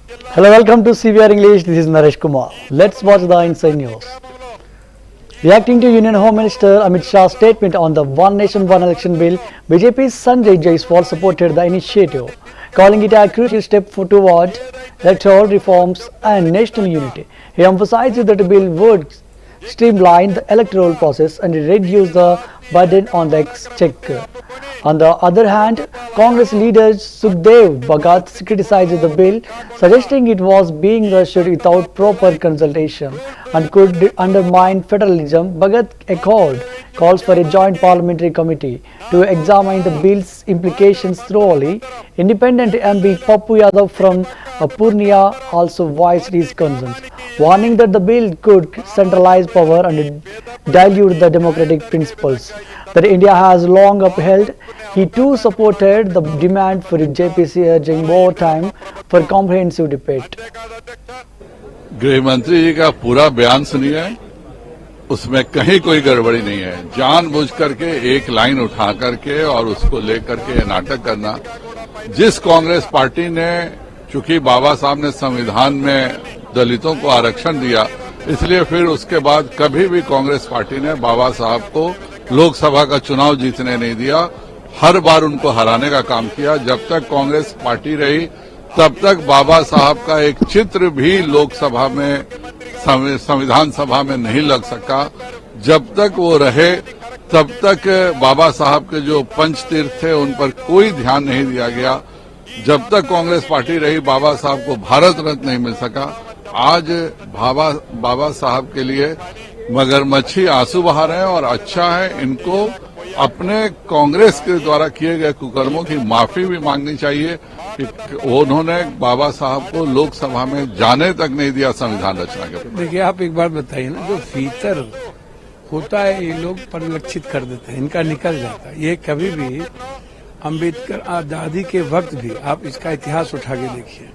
Hello, welcome to CVR English. This is Naresh Kumar. Let's watch the inside news. Reacting to Union Home Minister Amit Shah's statement on the One Nation One Election Bill, BJP's Sanjay Jaiswal supported the initiative, calling it a crucial step toward electoral reforms and national unity. He emphasized that the bill would streamline the electoral process and reduce the burden on the exchequer. On the other hand, Congress leader Sukhdev Bhagat criticized the bill, suggesting it was being rushed without proper consultation and could undermine federalism. Bhagat echoed calls for a joint parliamentary committee to examine the bill's implications thoroughly. Independent MP Pappu Yadav from Purnia also voiced his concerns, warning that the bill could centralize power and dilute the democratic principles that India has long upheld. He too supported the demand for JPC, urging more time for comprehensive debate. गृह मंत्री जी का पूरा बयान सुनिए, उसमें कहीं कोई गड़बड़ी नहीं है। जानबूझ करके एक लाइन उठा करके और उसको लेकर के नाटक करना। जिस कांग्रेस पार्टी ने, चूंकि बाबा साहब ने संविधान में दलितों को आरक्षण दिया, इसलिए फिर उसके बाद कभी भी कांग्रेस पार्टी ने बाबा साहब को लोकसभा का चुनाव जीतने नहीं दिया। हर बार उनको हराने का काम किया। जब तक कांग्रेस पार्टी रही तब तक बाबा साहब का एक चित्र भी लोकसभा में, संविधान सभा में नहीं लग सका। जब तक वो रहे तब तक बाबा साहब के जो पंच तीर्थ थे उन पर कोई ध्यान नहीं दिया गया। जब तक कांग्रेस पार्टी रही बाबा साहब को भारत रत्न नहीं मिल सका। आज बाबा साहब के लिए मगरमच्छी आंसू बहा रहे हैं और अच्छा है, इनको अपने कांग्रेस के द्वारा किए गए कुकर्मों की माफी भी मांगनी चाहिए कि उन्होंने बाबा साहब को लोकसभा में जाने तक नहीं दिया संविधान रचना के। देखिए, आप एक बार बताइए ना, जो भीतर होता है ये लोग परिलक्षित कर देते हैं, इनका निकल जाता है। ये कभी भी अम्बेडकर आजादी के वक्त भी आप इसका इतिहास उठा के देखिए,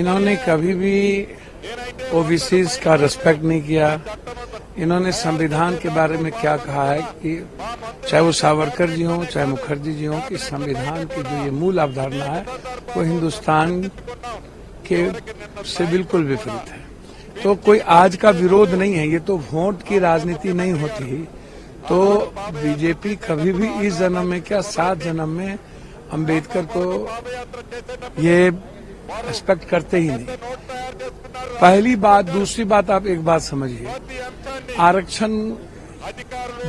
इन्होंने कभी भी ओबीसीज का रिस्पेक्ट नहीं किया। इन्होंने संविधान के बारे में क्या कहा है कि चाहे वो सावरकर जी हों चाहे मुखर्जी जी हों, कि संविधान की जो ये मूल अवधारणा है वो हिंदुस्तान के से बिल्कुल विपरीत है। तो कोई आज का विरोध नहीं है, ये तो वोट की राजनीति नहीं होती। तो बीजेपी कभी भी इस जन्म में क्या 7 जन्म में अम्बेडकर को ये रिस्पेक्ट करते ही नहीं। पहली बात। दूसरी बात, आप एक बात समझिए, आरक्षण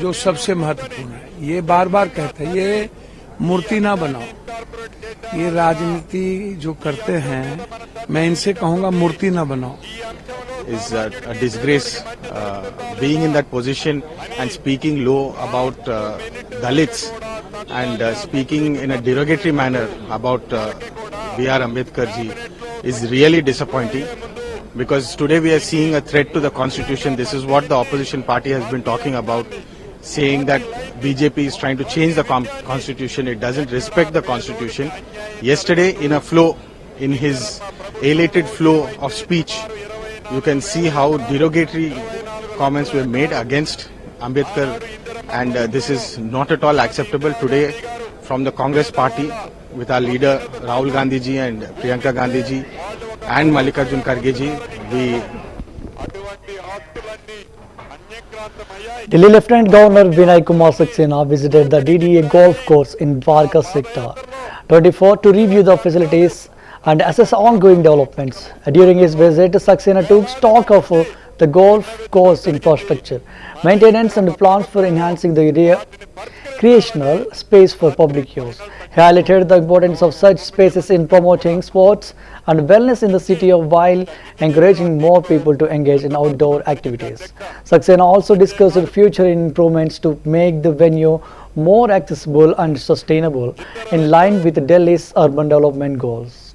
जो सबसे महत्वपूर्ण है, ये बार बार कहते हैं, ये मूर्ति ना बनाओ। ये राजनीति जो करते हैं, मैं इनसे कहूंगा मूर्ति ना बनाओ। Is a disgrace being in that position and speaking low about Dalits and speaking in a derogatory manner about B.R. Ambedkar ji is really disappointing, because today we are seeing a threat to the constitution. This is what the opposition party has been talking about, saying that BJP is trying to change the constitution. It doesn't respect the constitution. Yesterday, in a flow, in his elated flow of speech, you can see how derogatory comments were made against Ambedkar, and this is not at all acceptable. Today, from the Congress party, with our leader Rahul Gandhi ji and Priyanka Gandhi ji and Mallikarjun Kharge ji, we Delhi Lieutenant Governor VINAI Kumar Saxena visited the DDA golf course in Dwarka Sector 24 to review the facilities and assess ongoing developments. During his visit, Saxena took stock of the golf course infrastructure, maintenance and plans for enhancing the recreational space for public use. He highlighted the importance of such spaces in promoting sports and wellness in the city while encouraging more people to engage in outdoor activities. Saxena also discussed future improvements to make the venue more accessible and sustainable in line with Delhi's urban development goals.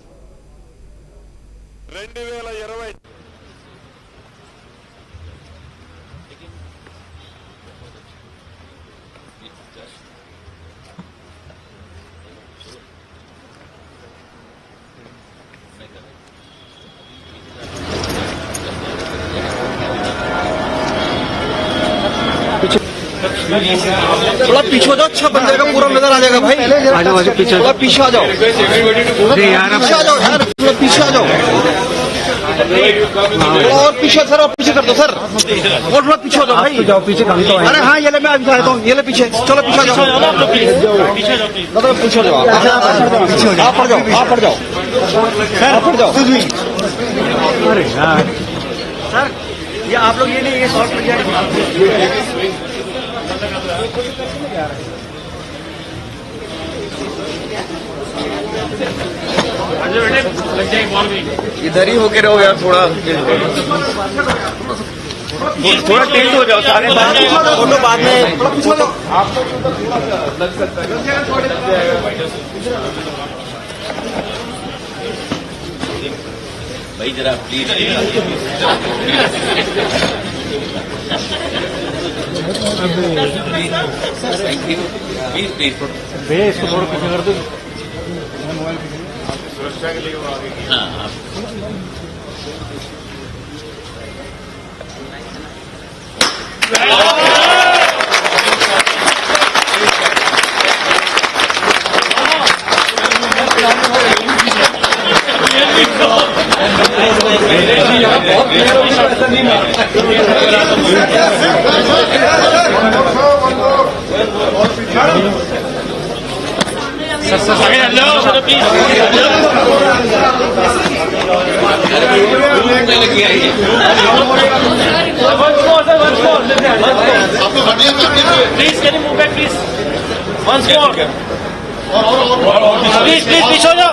थोड़ा पीछे हो जाओ, अच्छा बन जाएगा, पूरा नजर आ जाएगा भाई। आ जाओ पीछे, थोड़ा पीछे आ जाओ, पीछे आ जाओ यार, थोड़ा पीछे आ जाओ। थोड़ा और पीछे सर, और पीछे कर दो सर, और थोड़ा पीछे हो जाओ भाई। जाओ पीछे, कम तो है। अरे हाँ, ये ले मैं अभी आता हूँ, ये ले पीछे, चलो पीछे जाओ, मतलब पीछे हो जाओ, आप पड़ जाओ, आप पड़ जाओ, आप पड़ जाओ। अरे यार सर, ये आप लोग ये नहीं, ये शॉर्ट लग जाएगा। इधर ही होके रहो यार, थोड़ा थोड़ा टेंट हो जाओ सारे, फोटो बाद में। भाई जरा प्लीज प्लीज प्लीज भैया इसको थोड़ा पीछे कर दो। सुरक्षा के लिए वो आगे। हाँ Please, can you move back, please? Once more. Please, please, पीछे हो जाओ.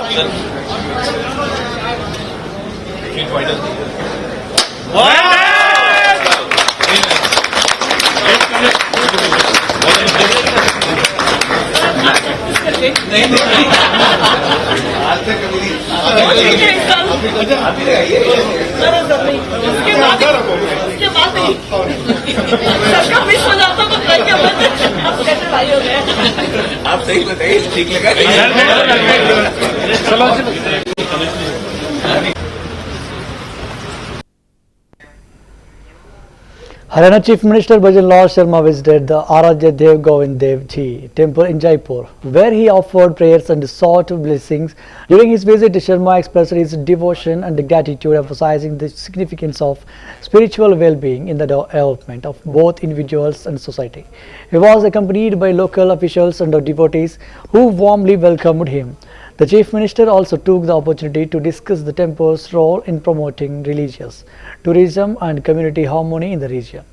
आप सही बताइए, ठीक लगा? Haryana Chief Minister Bhajanlal Sharma visited the Aradhya Dev Govind Dev Ji temple in Jaipur, where he offered prayers and sought blessings. During his visit, Sharma expressed his devotion and gratitude, emphasizing the significance of spiritual well-being in the development of both individuals and society. He was accompanied by local officials and devotees who warmly welcomed him. The Chief Minister also took the opportunity to discuss the temple's role in promoting religious, tourism and community harmony in the region.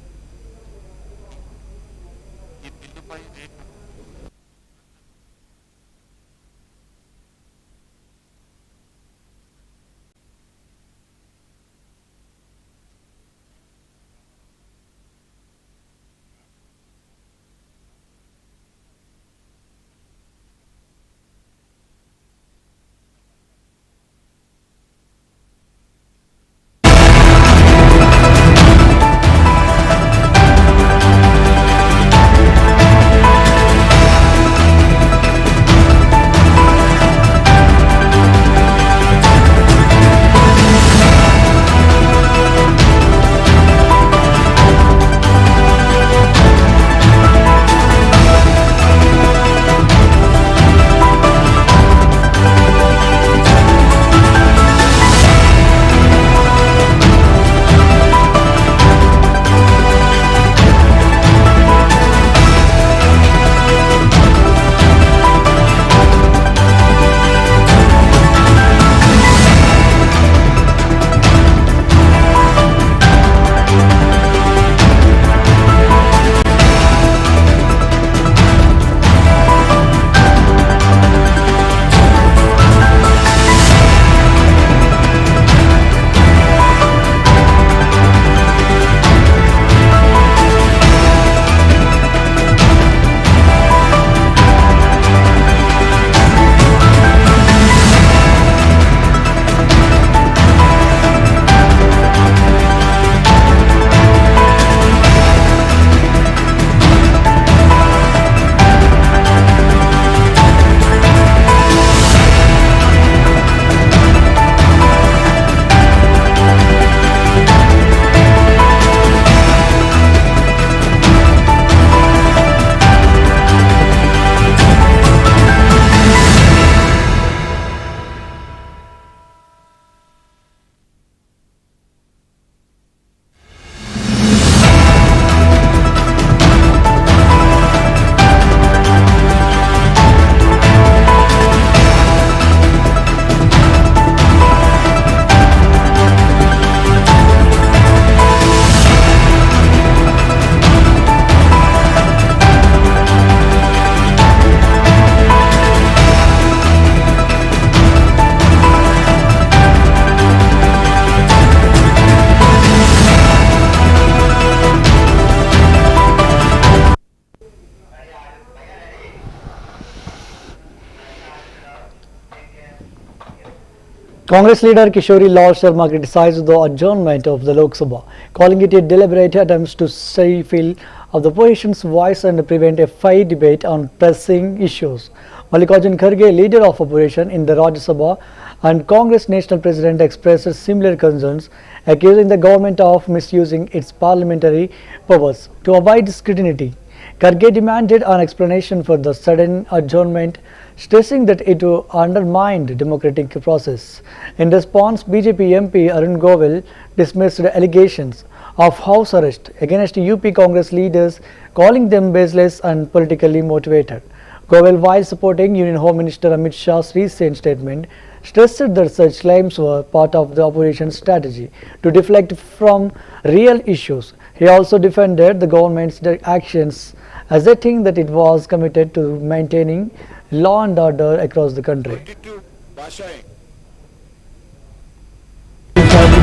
Congress leader Kishori Lal Sharma criticized the adjournment of the Lok Sabha, calling it a deliberate attempt to stifle of the opposition's voice and prevent a fair debate on pressing issues. Mallikarjun Kharge, leader of opposition in the Rajya Sabha and Congress national president, expressed similar concerns, accusing the government of misusing its parliamentary powers to avoid scrutiny. Kharge demanded an explanation for the sudden adjournment, stressing that it would undermine the democratic process. In response, BJP MP Arun Govil dismissed allegations of house arrest against UP Congress leaders, calling them baseless and politically motivated. Govil, while supporting Union Home Minister Amit Shah's recent statement, stressed that such claims were part of the opposition's strategy to deflect from real issues. He also defended the government's actions, asserting that it was committed to maintaining law and order across the country.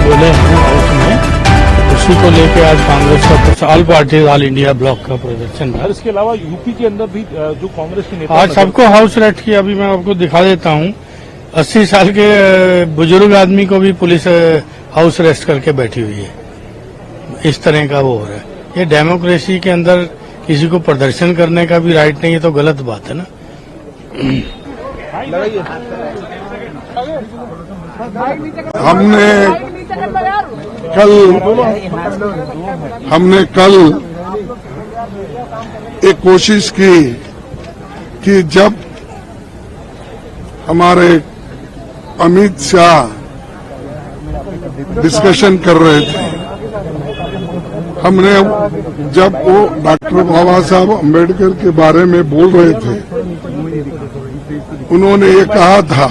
बोले हैं house में, उसी को लेकर आज कांग्रेस का all party all India block का प्रदर्शन है। इसके अलावा यूपी के अंदर भी जो कांग्रेस के नेता आज सबको हाउस अरेस्ट किया। अभी मैं आपको दिखा देता हूँ, 80 साल के बुजुर्ग आदमी को भी पुलिस हाउस अरेस्ट करके बैठी हुई है। इस तरह का वो हो रहा है। ये डेमोक्रेसी के अंदर किसी को प्रदर्शन करने का भी राइट नहीं है, तो गलत बात है ना। हमने कल एक कोशिश की कि जब हमारे अमित शाह डिस्कशन कर रहे थे, हमने जब वो डॉक्टर बाबा साहब अम्बेडकर के बारे में बोल रहे थे, उन्होंने ये कहा था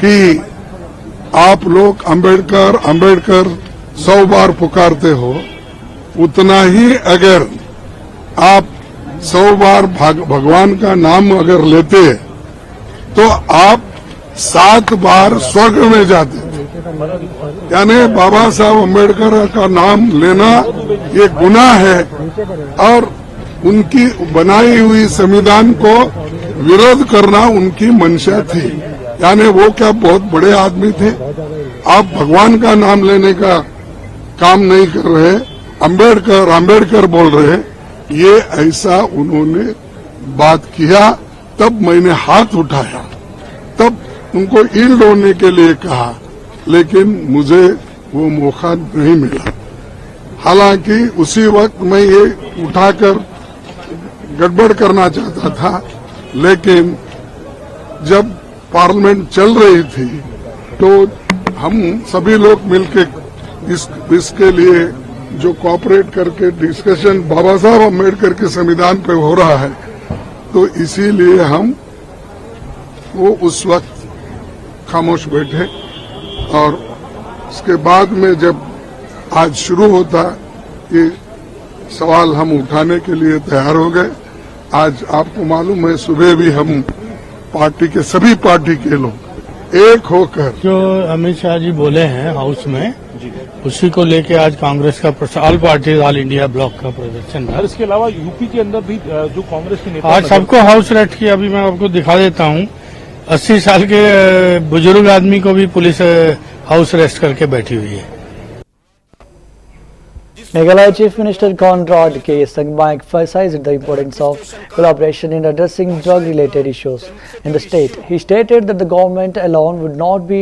कि आप लोग अम्बेडकर अम्बेडकर 100 बार पुकारते हो, उतना ही अगर आप 100 बार भगवान का नाम अगर लेते तो आप 7 बार स्वर्ग में जाते। यानी बाबा साहब अम्बेडकर का नाम लेना ये गुनाह है और उनकी बनाई हुई संविधान को विरोध करना उनकी मंशा थी। यानी वो क्या बहुत बड़े आदमी थे? आप भगवान का नाम लेने का काम नहीं कर रहे, अम्बेडकर अम्बेडकर बोल रहे। ये ऐसा उन्होंने बात किया, तब मैंने हाथ उठाया, तब उनको ईल्ड होने के लिए कहा, लेकिन मुझे वो मौका नहीं मिला। हालांकि उसी वक्त मैं ये उठाकर गड़बड़ करना चाहता था, लेकिन जब पार्लियामेंट चल रही थी तो हम सभी लोग मिलकर इसके लिए जो कोऑपरेट करके डिस्कशन बाबा साहब अम्बेडकर के संविधान पे हो रहा है, तो इसीलिए हम वो उस वक्त खामोश बैठे। और इसके बाद में जब आज शुरू होता ये सवाल हम उठाने के लिए तैयार हो गए। आज आपको मालूम है, सुबह भी हम पार्टी के सभी पार्टी के लोग एक होकर जो अमित शाह जी बोले हैं हाउस में, उसी को लेकर आज कांग्रेस का all party all India block का प्रदर्शन है। इसके अलावा यूपी के अंदर भी जो कांग्रेस के नेता आज सबको हाउस अरेस्ट किया। अभी मैं आपको दिखा देता हूँ, 80 साल के बुजुर्ग आदमी को भी पुलिस हाउस अरेस्ट करके बैठी हुई है। Meghalaya Chief Minister Conrad K. Sangma emphasized the importance of collaboration in addressing drug-related issues in the state. He stated that the government alone would not be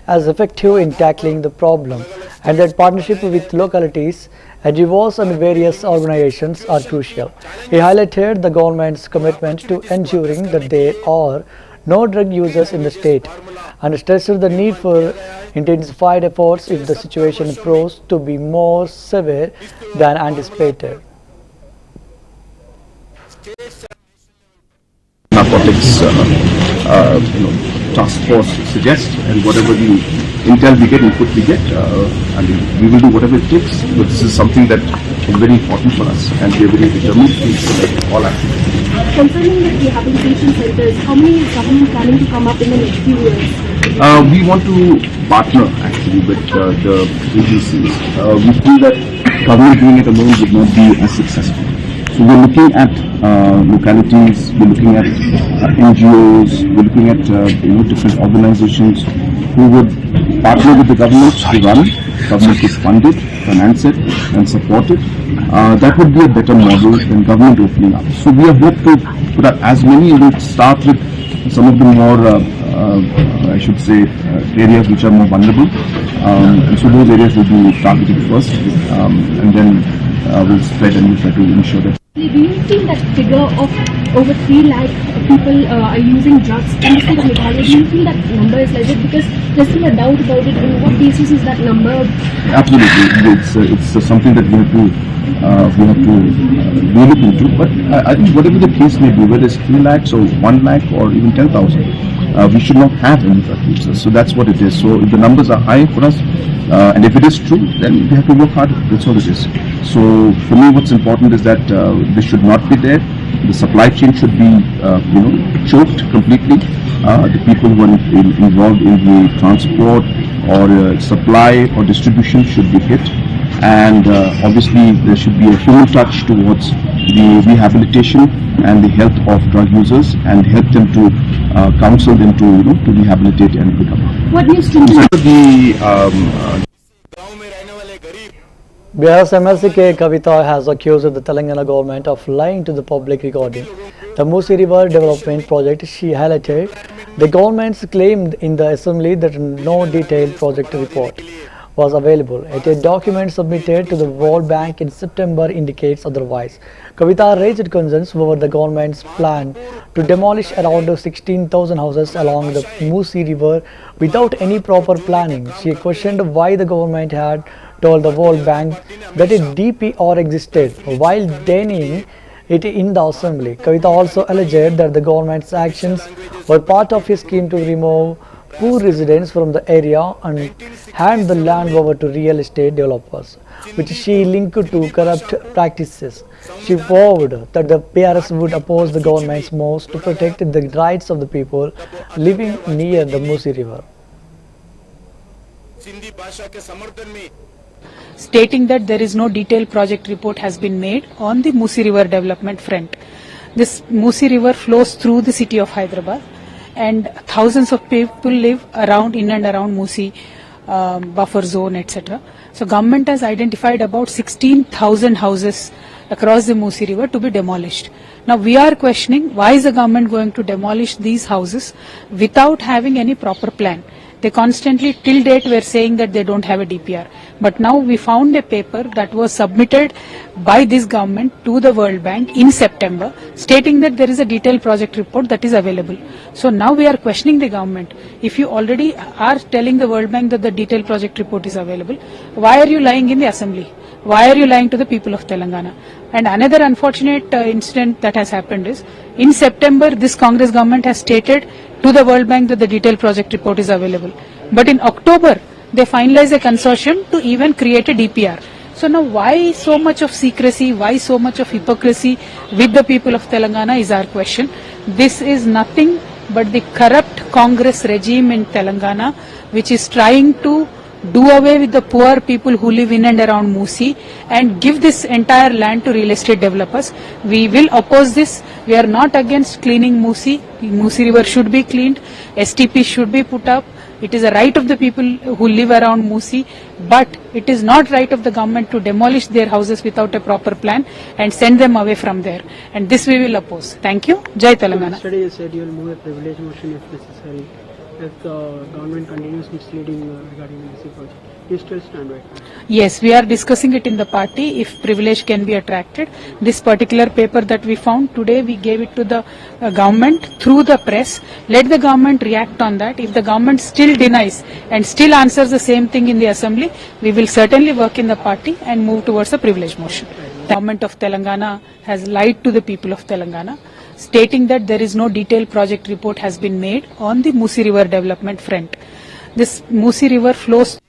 as effective in tackling the problem, and that partnership with localities, NGOs and various organizations are crucial. He highlighted the government's commitment to ensuring that there are no drug users in the state, and stressed the need for intensified efforts if the situation proves to be more severe than anticipated. Narcotics task force suggests, and whatever the intel we get, input we get, and we will do whatever it takes. But this is something that is very important for us, and we are very determined to select all activities. Concerning the rehabilitation centers, how many is government planning to come up in the next few years? We want to partner actually with the agencies. We feel that government doing it alone would not be as successful. So we're looking at localities, we're looking at NGOs, we're looking at different organizations who would partner with the government to run. Government could fund it, finance it, and support it. That would be a better model than government opening up. So we have hoped to put up as many. We'll start with some of the more, I should say, areas which are more vulnerable. And so those areas will be targeted first, and then we'll spread and we'll try to ensure that. Do you think that figure of over 3 lakh people are using drugs in the state of Meghalaya? Do you feel that number is legit? Because there's still a doubt about it. On what basis is that number? Absolutely, it's something that we have to look into. But I think whatever the case may be, whether it's 3 lakhs or 1 lakh or even 10,000, we should not have any drug users. So that's what it is. So if the numbers are high for us, and if it is true, then we have to work harder. That's all it is. So for me, what's important is that this should not be there. The supply chain should be, choked completely. The people who are involved in the transport or supply or distribution should be hit. And obviously, there should be a human touch towards the rehabilitation and the health of drug users, and help them to counsel them to rehabilitate and recover. What news to Bihar's MLC Kavita has accused the Telangana government of lying to the public regarding the Musi River development project. She highlighted the government's claim in the assembly that no detailed project report was available. Yet a document submitted to the World Bank in September indicates otherwise. Kavita raised concerns over the government's plan to demolish around 16,000 houses along the Musi River without any proper planning. She questioned why the government had told the World Bank that a DPR existed while denying it in the assembly. Kavita also alleged that the government's actions were part of a scheme to remove poor residents from the area and hand the land over to real estate developers, which she linked to corrupt practices. She vowed that the PRS would oppose the government's moves to protect the rights of the people living near the Musi River. Stating that there is no detailed project report has been made on the Musi River development front. This Musi River flows through the city of Hyderabad, and thousands of people live in and around Musi buffer zone, etc. So government has identified about 16,000 houses across the Musi River to be demolished. Now we are questioning why is the government going to demolish these houses without having any proper plan. They constantly till date were saying that they don't have a DPR. But now we found a paper that was submitted by this government to the World Bank in September stating that there is a detailed project report that is available. So now we are questioning the government. If you already are telling the World Bank that the detailed project report is available, why are you lying in the assembly? Why are you lying to the people of Telangana? And another unfortunate incident that has happened is, in September, this Congress government has stated to the World Bank that the detailed project report is available. But in October, they finalized a consortium to even create a DPR. So now why so much of secrecy, why so much of hypocrisy with the people of Telangana is our question. This is nothing but the corrupt Congress regime in Telangana, which is trying to do away with the poor people who live in and around Musi and give this entire land to real estate developers. We will oppose this. We are not against cleaning Musi. Musi River should be cleaned. STP should be put up. It is a right of the people who live around Musi, but it is not right of the government to demolish their houses without a proper plan and send them away from there. And this we will oppose. Thank you. Jai Telangana. Yesterday you said you will move a privilege motion if necessary, if the government continues misleading regarding the Musi project. Do you still stand by that? Yes, we are discussing it in the party if privilege can be attracted. This particular paper that we found today, we gave it to the government through the press. Let the government react on that. If the government still denies and still answers the same thing in the assembly, we will certainly work in the party and move towards a privilege motion. The government of Telangana has lied to the people of Telangana, stating that there is no detailed project report has been made on the Musi River development front. This Musi River flows.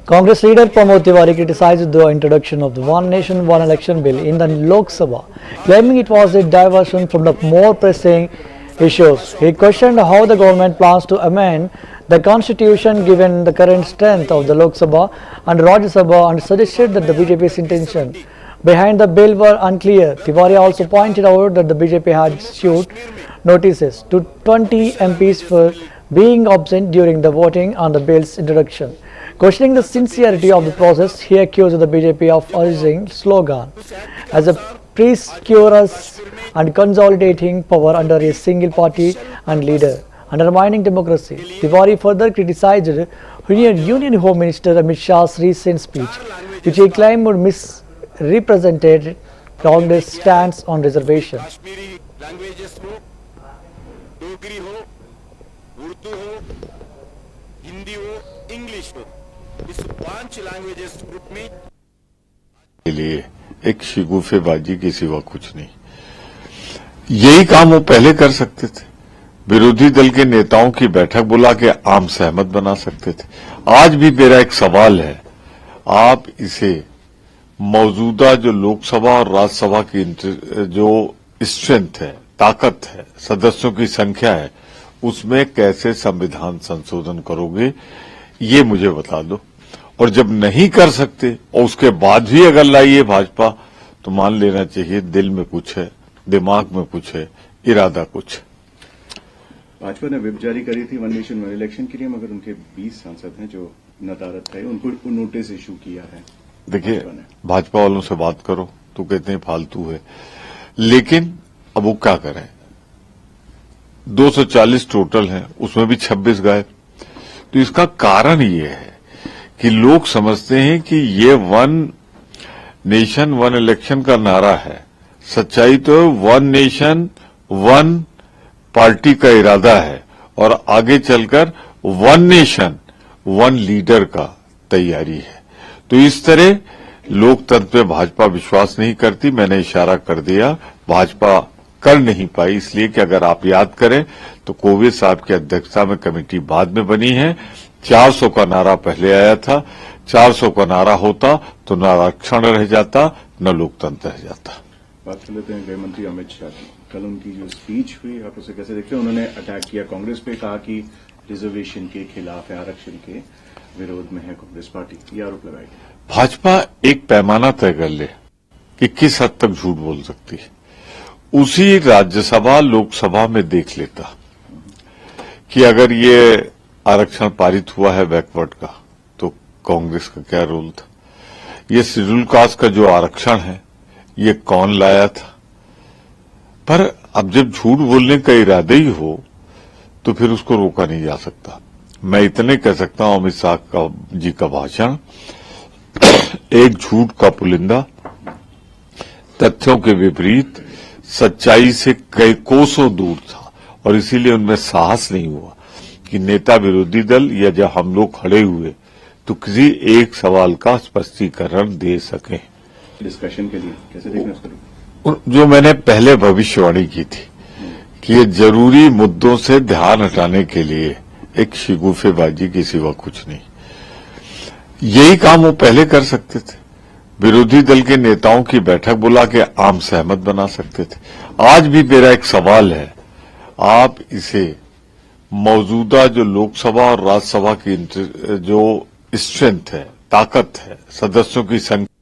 Congress leader Pramod Tiwari criticized the introduction of the One Nation, One Election bill in the Lok Sabha, claiming it was a diversion from the more pressing issues. He questioned how the government plans to amend the constitution given the current strength of the Lok Sabha and Rajya Sabha, and suggested that the BJP's intention behind the bill were unclear. Tiwari also pointed out that the BJP had issued notices to 20 MPs for being absent during the voting on the bill's introduction. Questioning the sincerity of the process, he accused the BJP of urging slogan as a precarious and consolidating power under a single party and leader, undermining democracy. Tiwari further criticized Union Home Minister Amit Shah's recent speech, which he claimed would misrepresented Congress' stance on reservation. के लिए एक शिगुफेबाजी के सिवा कुछ नहीं। यही काम वो पहले कर सकते थे, विरोधी दल के नेताओं की बैठक बुला के आम सहमत बना सकते थे। आज भी मेरा एक सवाल है, आप इसे मौजूदा जो लोकसभा और राज्यसभा की जो स्ट्रेंथ है, ताकत है, सदस्यों की संख्या है, उसमें कैसे संविधान संशोधन करोगे, ये मुझे बता दो। और जब नहीं कर सकते और उसके बाद भी अगर लाइए भाजपा, तो मान लेना चाहिए दिल में कुछ है, दिमाग में कुछ है, इरादा कुछ। भाजपा ने व्हिप जारी करी थी वन नेशन वन इलेक्शन के लिए, मगर उनके 20 सांसद हैं जो नदारद थे, उनको नोटिस इशू किया है। देखिए, भाजपा वालों से बात करो तो कहते हैं फालतू है, लेकिन अब वो क्या करें, 240 टोटल हैं, उसमें भी 26 गायब। तो इसका कारण ये है कि लोग समझते हैं कि ये वन नेशन वन इलेक्शन का नारा है। सच्चाई तो वन नेशन वन पार्टी का इरादा है और आगे चलकर वन नेशन वन लीडर का तैयारी है। तो इस तरह लोकतंत्र पे भाजपा विश्वास नहीं करती। मैंने इशारा कर दिया, भाजपा कर नहीं पाई इसलिए कि अगर आप याद करें तो कोविंद साहब की अध्यक्षता में कमेटी बाद में बनी है। 400 का नारा पहले आया था, 400 का नारा होता तो न आरक्षण रह जाता, न लोकतंत्र रह जाता। बात कर लेते हैं गृह मंत्री अमित शाह की। कल उनकी जो स्पीच हुई, आप उसे कैसे देखते हैं? उन्होंने अटैक किया कांग्रेस पे, कहा कि रिजर्वेशन के खिलाफ है, आरक्षण के विरोध में है कांग्रेस पार्टी, ये आरोप लगाया गया। भाजपा एक पैमाना तय कर ले कि किस हद तक झूठ बोल सकती है, उसी राज्यसभा लोकसभा में देख लेता कि अगर ये आरक्षण पारित हुआ है बैकवर्ड का, तो कांग्रेस का क्या रोल था। ये शेड्यूल कास्ट का जो आरक्षण है, ये कौन लाया था। पर अब जब झूठ बोलने का इरादा ही हो तो फिर उसको रोका नहीं जा सकता। मैं इतने कह सकता हूं, अमित शाह जी का भाषण एक झूठ का पुलिंदा, तथ्यों के विपरीत, सच्चाई से कई कोसों दूर था और इसीलिए उनमें साहस नहीं हुआ कि नेता विरोधी दल या जब हम लोग खड़े हुए तो किसी एक सवाल का स्पष्टीकरण दे सकें। डिस्कशन के लिए कैसे देखना उसको? जो मैंने पहले भविष्यवाणी की थी कि ये जरूरी मुद्दों से ध्यान हटाने के लिए एक शिगुफेबाजी के सिवा कुछ नहीं। यही काम वो पहले कर सकते थे, विरोधी दल के नेताओं की बैठक बुला के आम सहमत बना सकते थे। आज भी मेरा एक सवाल है, आप इसे मौजूदा जो लोकसभा और राज्यसभा की जो स्ट्रेंथ है, ताकत है, सदस्यों की संख्या।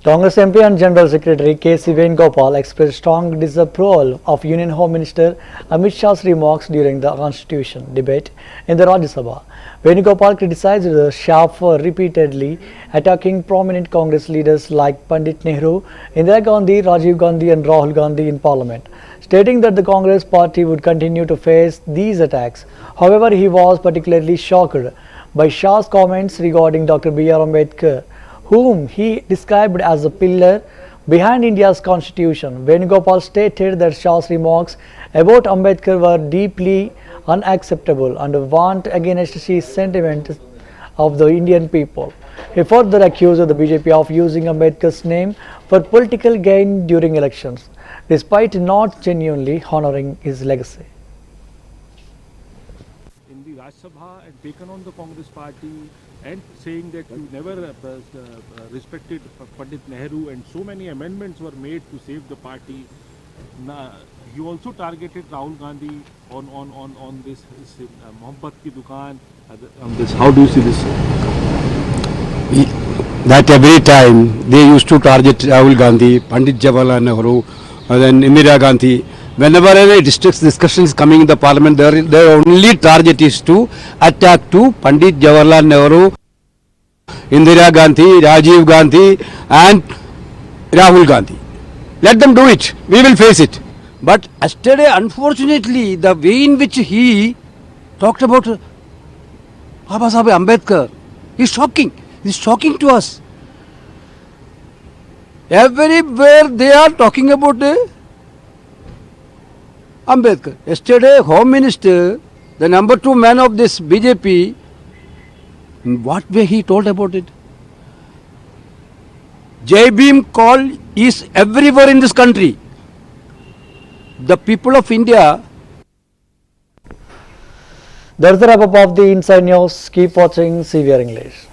Congress MP and General Secretary K.C. Venugopal expressed strong disapproval of Union Home Minister Amit Shah's remarks during the Constitution debate in the Rajya Sabha. Venugopal criticized the Shah for repeatedly attacking prominent Congress leaders like Pandit Nehru, Indira Gandhi, Rajiv Gandhi and Rahul Gandhi in Parliament, stating that the Congress party would continue to face these attacks. However, he was particularly shocked by Shah's comments regarding Dr. B.R. Ambedkar, whom he described as a pillar behind India's constitution. Venugopal stated that Shah's remarks about Ambedkar were deeply unacceptable and warned against the sentiment of the Indian people. He further accused the BJP of using Ambedkar's name for political gain during elections, despite not genuinely honoring his legacy. In the Rajya Sabha and taken on the Congress party and saying that you never respected Pandit Nehru and so many amendments were made to save the party. You also targeted Rahul Gandhi on this Mohammed ki Dukaan. On this, how do you see this? that every time they used to target Rahul Gandhi, Pandit Jawaharlal Nehru, and then Indira Gandhi. Whenever any district discussion is coming in the parliament, their only target is to attack to Pandit Jawaharlal Nehru, Indira Gandhi, Rajiv Gandhi and Rahul Gandhi. Let them do it. We will face it. But yesterday, unfortunately, the way in which he talked about Baba Sahib Ambedkar is shocking. It's shocking to us. Everywhere they are talking about Ambedkar. Yesterday, Home Minister, the number 2 man of this BJP, in what way he told about it? Jai Bhim call is everywhere in this country. The people of India. That's the wrap up of the Inside News. Keep watching CVR English.